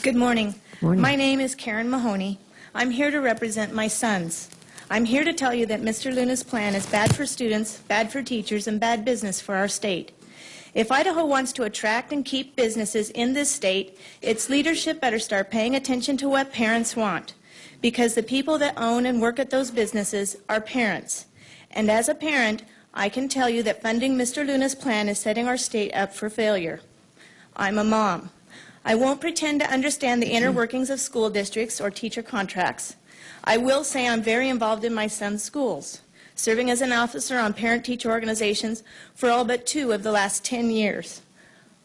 Good morning. Morning. My name is Karen Mahoney. I'm here to represent my sons. I'm here to tell you that Mr. Luna's plan is bad for students, bad for teachers, and bad business for our state. If Idaho wants to attract and keep businesses in this state, its leadership better start paying attention to what parents want, because the people that own and work at those businesses are parents. And as a parent, I can tell you that funding Mr. Luna's plan is setting our state up for failure. I'm a mom. I won't pretend to understand the inner workings of school districts or teacher contracts. I will say I'm very involved in my son's schools, serving as an officer on parent-teacher organizations for all but 2 of the last 10 years.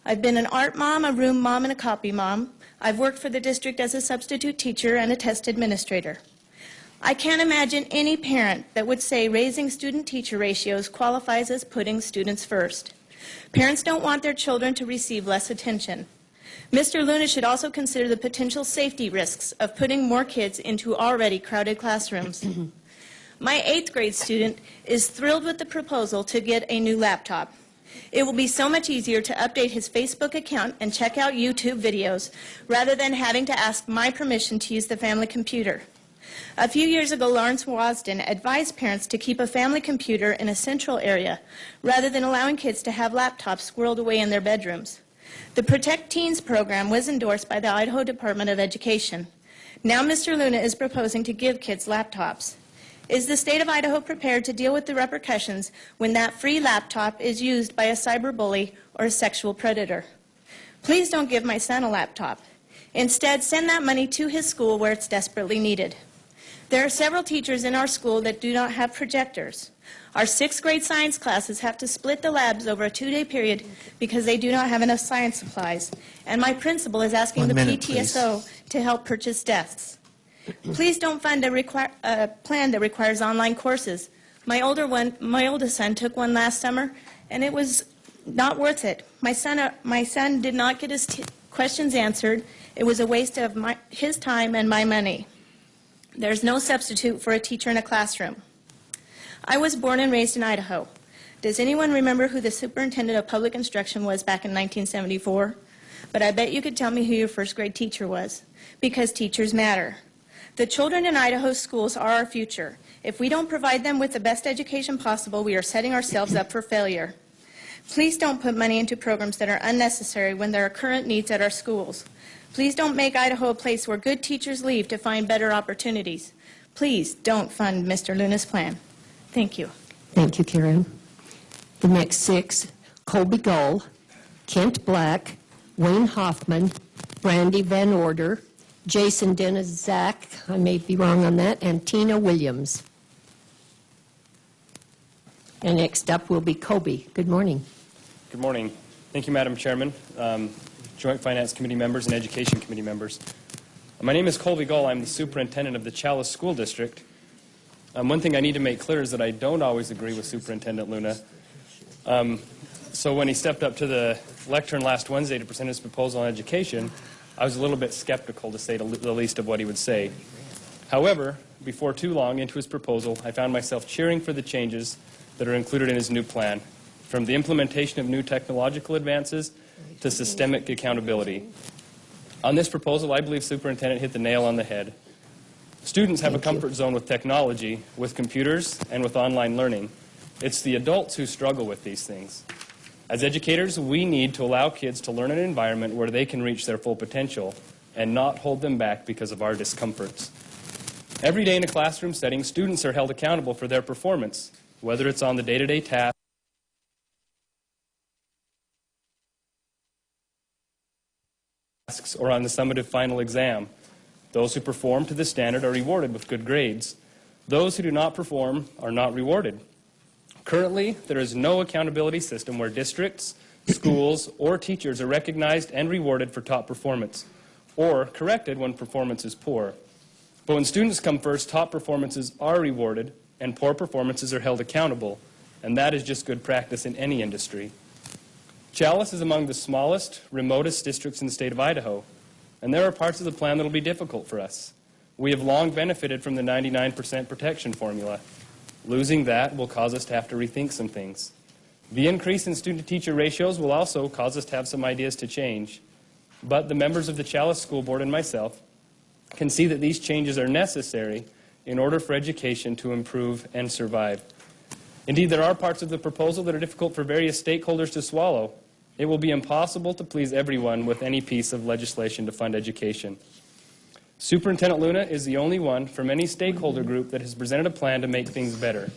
I've been an art mom, a room mom, and a copy mom. I've worked for the district as a substitute teacher and a test administrator. I can't imagine any parent that would say raising student-teacher ratios qualifies as putting students first. Parents don't want their children to receive less attention. Mr. Luna should also consider the potential safety risks of putting more kids into already crowded classrooms. My 8th grade student is thrilled with the proposal to get a new laptop. It will be so much easier to update his Facebook account and check out YouTube videos rather than having to ask my permission to use the family computer. A few years ago, Lawrence Wasden advised parents to keep a family computer in a central area rather than allowing kids to have laptops squirreled away in their bedrooms. The Protect Teens program was endorsed by the Idaho Department of Education. Now Mr. Luna is proposing to give kids laptops. Is the state of Idaho prepared to deal with the repercussions when that free laptop is used by a cyberbully or a sexual predator? Please don't give my son a laptop. Instead, send that money to his school where it's desperately needed. There are several teachers in our school that do not have projectors. Our 6th grade science classes have to split the labs over a 2-day period because they do not have enough science supplies. And my principal is asking the PTSO to help purchase desks. Please don't fund a plan that requires online courses. My oldest son took one last summer, and it was not worth it. My son did not get his questions answered. It was a waste of his time and my money. There's no substitute for a teacher in a classroom. I was born and raised in Idaho. Does anyone remember who the superintendent of public instruction was back in 1974? But I bet you could tell me who your 1st grade teacher was, because teachers matter. The children in Idaho's schools are our future. If we don't provide them with the best education possible, we are setting ourselves up for failure. Please don't put money into programs that are unnecessary when there are current needs at our schools. Please don't make Idaho a place where good teachers leave to find better opportunities. Please don't fund Mr. Luna's plan. Thank you. Thank you, Karen. The next 6, Colby Gull, Kent Black, Wayne Hoffman, Brandy Van Order, Jason Denizak, I may be wrong on that, and Tina Williams. And next up will be Colby. Good morning. Good morning. Thank you, Madam Chairman, Joint Finance Committee members, and Education Committee members. My name is Colby Gull. I'm the superintendent of the Chalice School District. One thing I need to make clear is that I don't always agree with Superintendent Luna. So when he stepped up to the lectern last Wednesday to present his proposal on education, I was a little bit skeptical, to say the least, of what he would say. However, before too long into his proposal, I found myself cheering for the changes that are included in his new plan, from the implementation of new technological advances to systemic accountability. On this proposal, I believe Superintendent hit the nail on the head. Students have a comfort zone with technology, with computers, and with online learning. It's the adults who struggle with these things. As educators, we need to allow kids to learn in an environment where they can reach their full potential and not hold them back because of our discomforts. Every day in a classroom setting, students are held accountable for their performance, whether it's on the day-to-day tasks or on the summative final exam. Those who perform to the standard are rewarded with good grades. Those who do not perform are not rewarded. Currently, there is no accountability system where districts, schools, or teachers are recognized and rewarded for top performance, or corrected when performance is poor. But when students come first, top performances are rewarded, and poor performances are held accountable, and that is just good practice in any industry. Chalice is among the smallest, remotest districts in the state of Idaho, and there are parts of the plan that will be difficult for us. We have long benefited from the 99% protection formula. Losing that will cause us to have to rethink some things. The increase in student-to-teacher ratios will also cause us to have some ideas to change. but the members of the Chalice School Board and myself can see that these changes are necessary in order for education to improve and survive. Indeed, there are parts of the proposal that are difficult for various stakeholders to swallow. It will be impossible to please everyone with any piece of legislation to fund education. Superintendent Luna is the only one from any stakeholder group that has presented a plan to make things better.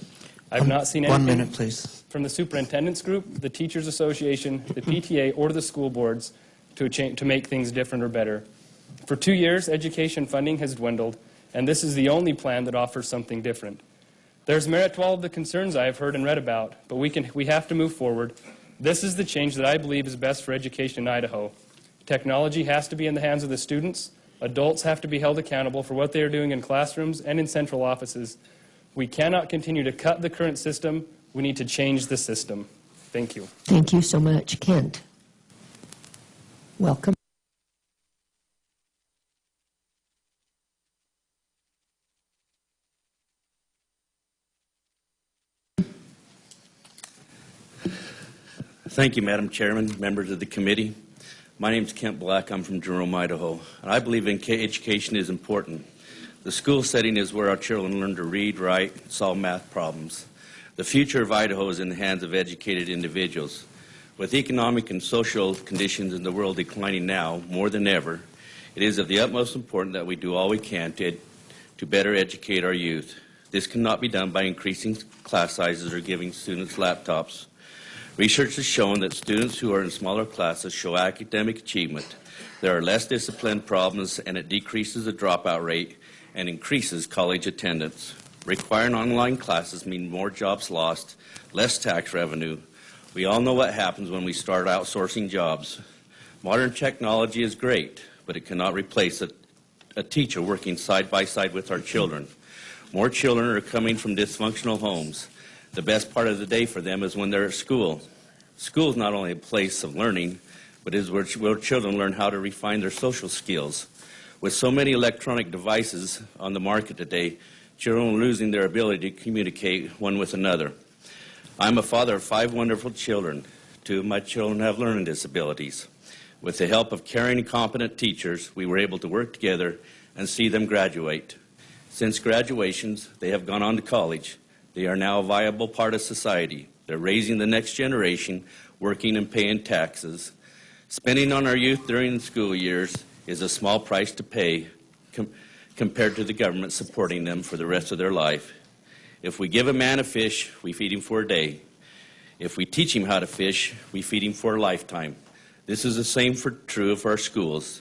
I've not seen anything 1 minute, please. from the superintendent's group, the teachers association, the PTA, or the school boards to make things different or better. For 2 years, education funding has dwindled, and this is the only plan that offers something different. There's merit to all of the concerns I have heard and read about, but we have to move forward. This is the change that I believe is best for education in Idaho. Technology has to be in the hands of the students. Adults have to be held accountable for what they are doing in classrooms and in central offices. We cannot continue to cut the current system. We need to change the system. Thank you. Thank you so much. Kent. Welcome. Thank you, Madam Chairman, members of the committee. My name is Kent Black. I'm from Jerome, Idaho, and I believe education is important. The school setting is where our children learn to read, write, solve math problems. The future of Idaho is in the hands of educated individuals. With economic and social conditions in the world declining now more than ever, it is of the utmost importance that we do all we can to better educate our youth. This cannot be done by increasing class sizes or giving students laptops. Research has shown that students who are in smaller classes show academic achievement. There are less discipline problems, and it decreases the dropout rate and increases college attendance. Requiring online classes mean more jobs lost, less tax revenue. We all know what happens when we start outsourcing jobs. Modern technology is great, but it cannot replace a teacher working side by side with our children. More children are coming from dysfunctional homes. The best part of the day for them is when they're at school. School is not only a place of learning, but is where children learn how to refine their social skills. With so many electronic devices on the market today, children are losing their ability to communicate one with another. I'm a father of 5 wonderful children. 2 of my children have learning disabilities. With the help of caring and competent teachers, we were able to work together and see them graduate. Since graduations, they have gone on to college. They are now a viable part of society. They're raising the next generation, working and paying taxes. Spending on our youth during the school years is a small price to pay compared to the government supporting them for the rest of their life. If we give a man a fish, we feed him for a day. If we teach him how to fish, we feed him for a lifetime. This is the same true of our schools.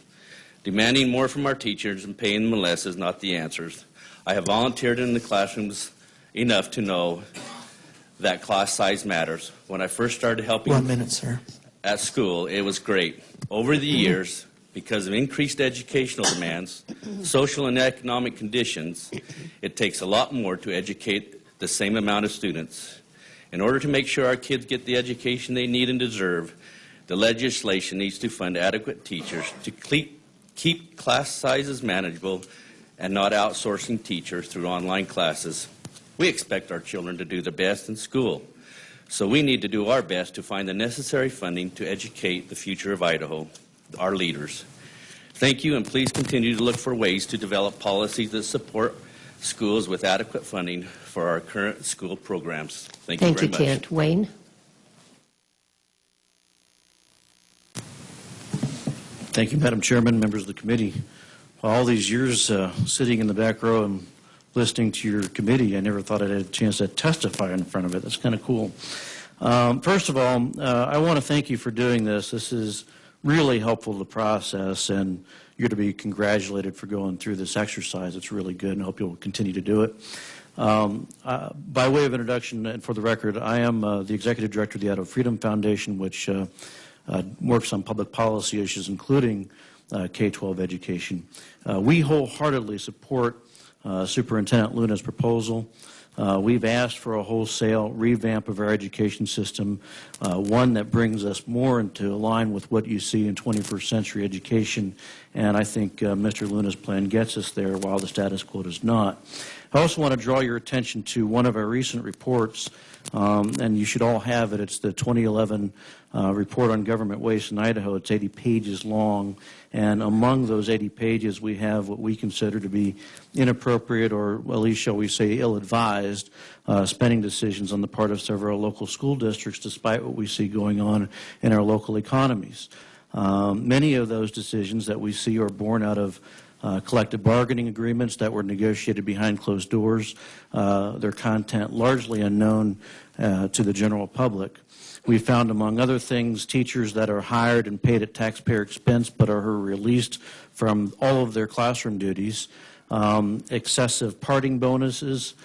Demanding more from our teachers and paying them less is not the answer. I have volunteered in the classrooms enough to know that class size matters. When I first started helping 1 minute, sir. at school, it was great. Over the years, because of increased educational demands, social and economic conditions, it takes a lot more to educate the same amount of students. In order to make sure our kids get the education they need and deserve, the legislation needs to fund adequate teachers to keep class sizes manageable and not outsourcing teachers through online classes. We expect our children to do the best in school, so we need to do our best to find the necessary funding to educate the future of Idaho, our leaders. Thank you, and please continue to look for ways to develop policies that support schools with adequate funding for our current school programs. Thank you very much. Thank you, Kent. Wayne? Thank you, Madam Chairman, members of the committee. All these years sitting in the back row and listening to your committee, I never thought I'd had a chance to testify in front of it. That's kind of cool. First of all, I want to thank you for doing this. This is really helpful to the process, and you're to be congratulated for going through this exercise. It's really good, and I hope you'll continue to do it. By way of introduction, and for the record, I am the Executive Director of the Idaho Freedom Foundation, which works on public policy issues, including K-12 education. We wholeheartedly support Superintendent Luna's proposal. We've asked for a wholesale revamp of our education system, one that brings us more into line with what you see in 21st century education, and I think Mr. Luna's plan gets us there while the status quo does not. I also want to draw your attention to one of our recent reports, and you should all have it. It's the 2011 report on government waste in Idaho. It's 80 pages long, and among those 80 pages, we have what we consider to be inappropriate, or at least, shall we say, ill-advised spending decisions on the part of several local school districts, despite what we see going on in our local economies. Many of those decisions that we see are born out of collective bargaining agreements that were negotiated behind closed doors, their content largely unknown to the general public. We found, among other things, teachers that are hired and paid at taxpayer expense but are released from all of their classroom duties, excessive parting bonuses,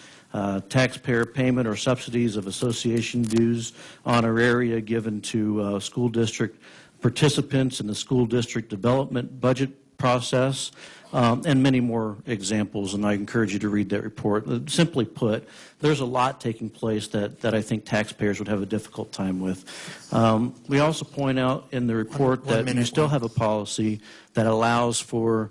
taxpayer payment or subsidies of association dues, honoraria given to school district participants in the school district development budget process, and many more examples, and I encourage you to read that report. Simply put, there's a lot taking place that I think taxpayers would have a difficult time with. We also point out in the report that you still have a policy that allows for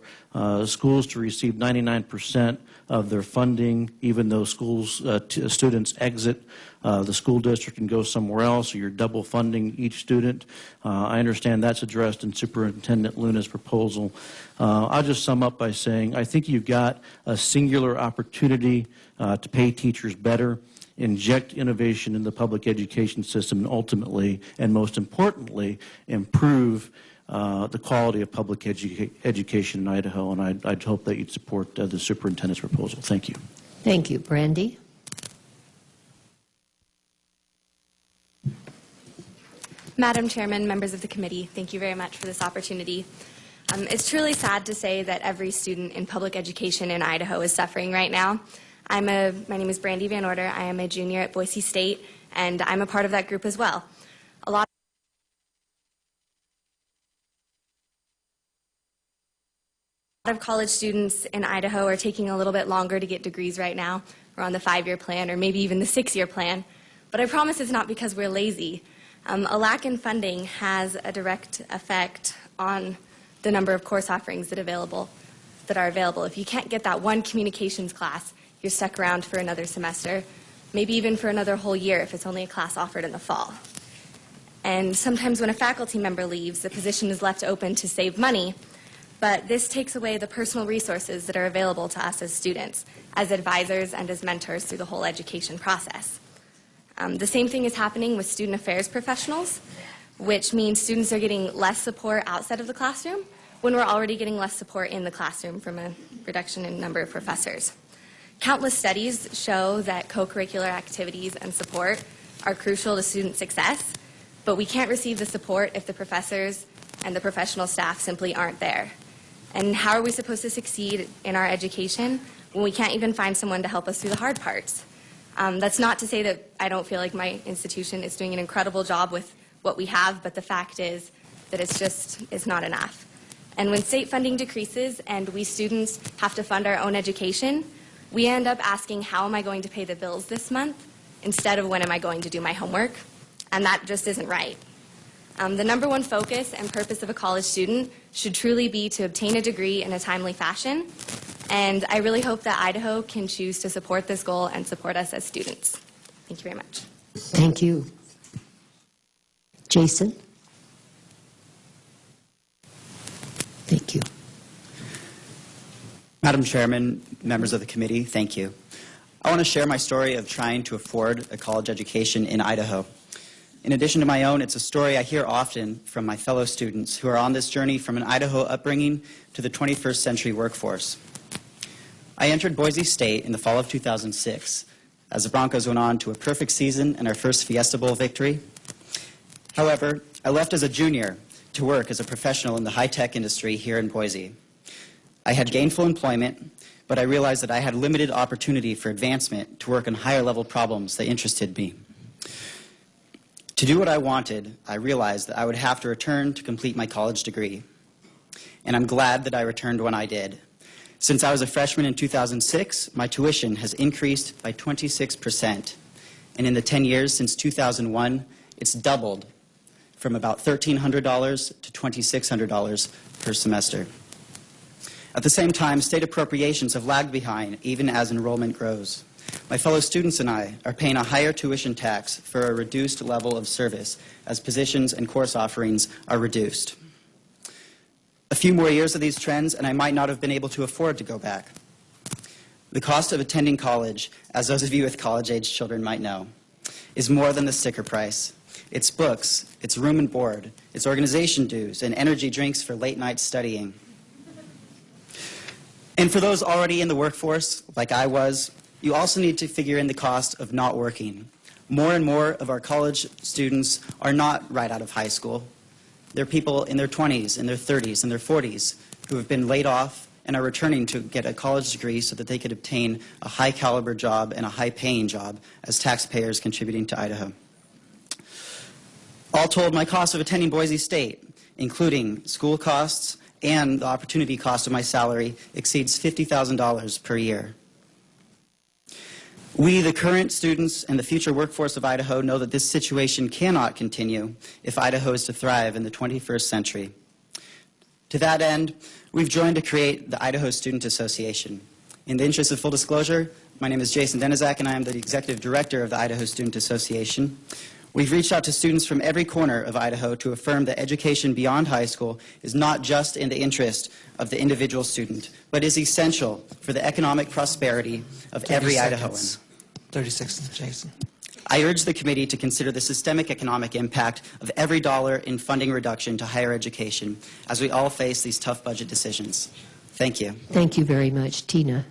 schools to receive 99% of their funding, even though students exit the school district and go somewhere else, or you're double funding each student. I understand that's addressed in Superintendent Luna's proposal. I'll just sum up by saying I think you've got a singular opportunity to pay teachers better, inject innovation in the public education system, and ultimately, and most importantly, improve the quality of public education in Idaho, and I'd hope that you'd support the superintendent's proposal. Thank you. Thank you. Brandy? Madam Chairman, members of the committee, thank you very much for this opportunity. It's truly sad to say that every student in public education in Idaho is suffering right now. My name is Brandy Van Order. I am a junior at Boise State, and I'm a part of that group as well. A lot of college students in Idaho are taking a little bit longer to get degrees right now. We're on the 5-year plan or maybe even the 6-year plan. But I promise it's not because we're lazy. A lack in funding has a direct effect on the number of course offerings that are available. If you can't get that one communications class, you're stuck around for another semester, maybe even for another whole year if it's only a class offered in the fall. And sometimes when a faculty member leaves, the position is left open to save money, but this takes away the personal resources that are available to us as students, as advisors and as mentors through the whole education process. The same thing is happening with student affairs professionals, which means students are getting less support outside of the classroom when we're already getting less support in the classroom from a reduction in number of professors. Countless studies show that co-curricular activities and support are crucial to student success, but we can't receive the support if the professors and the professional staff simply aren't there. And how are we supposed to succeed in our education when we can't even find someone to help us through the hard parts? That's not to say that I don't feel like my institution is doing an incredible job with what we have, but the fact is that it's not enough. And when state funding decreases and we students have to fund our own education, we end up asking, how am I going to pay the bills this month, instead of when am I going to do my homework? And that just isn't right. The number one focus and purpose of a college student should truly be to obtain a degree in a timely fashion. And I really hope that Idaho can choose to support this goal and support us as students. Thank you very much. Thank you. Jason? Thank you. Madam Chairman, members of the committee, thank you. I want to share my story of trying to afford a college education in Idaho. In addition to my own, it's a story I hear often from my fellow students who are on this journey from an Idaho upbringing to the 21st century workforce. I entered Boise State in the fall of 2006 as the Broncos went on to a perfect season and our first Fiesta Bowl victory. However, I left as a junior to work as a professional in the high-tech industry here in Boise. I had gainful employment, but I realized that I had limited opportunity for advancement to work on higher-level problems that interested me. To do what I wanted, I realized that I would have to return to complete my college degree. And I'm glad that I returned when I did. Since I was a freshman in 2006, my tuition has increased by 26%. And in the 10 years since 2001, it's doubled from about $1,300 to $2,600 per semester. At the same time, state appropriations have lagged behind, even as enrollment grows. My fellow students and I are paying a higher tuition tax for a reduced level of service as positions and course offerings are reduced. A few more years of these trends, and I might not have been able to afford to go back. The cost of attending college, as those of you with college-age children might know, is more than the sticker price. It's books, it's room and board, it's organization dues, and energy drinks for late-night studying. And for those already in the workforce, like I was, you also need to figure in the cost of not working. More and more of our college students are not right out of high school. They're people in their 20s, in their 30s, in their 40s who have been laid off and are returning to get a college degree so that they could obtain a high-caliber job and a high-paying job as taxpayers contributing to Idaho. All told, my cost of attending Boise State, including school costs and the opportunity cost of my salary, exceeds $50,000 per year. We, the current students and the future workforce of Idaho, know that this situation cannot continue if Idaho is to thrive in the 21st century. To that end, we've joined to create the Idaho Student Association. In the interest of full disclosure, my name is Jason Denizak, and I am the Executive Director of the Idaho Student Association. We've reached out to students from every corner of Idaho to affirm that education beyond high school is not just in the interest of the individual student, but is essential for the economic prosperity of every Idahoan. 30 seconds, Jason. I urge the committee to consider the systemic economic impact of every dollar in funding reduction to higher education as we all face these tough budget decisions. Thank you. Thank you very much, Tina.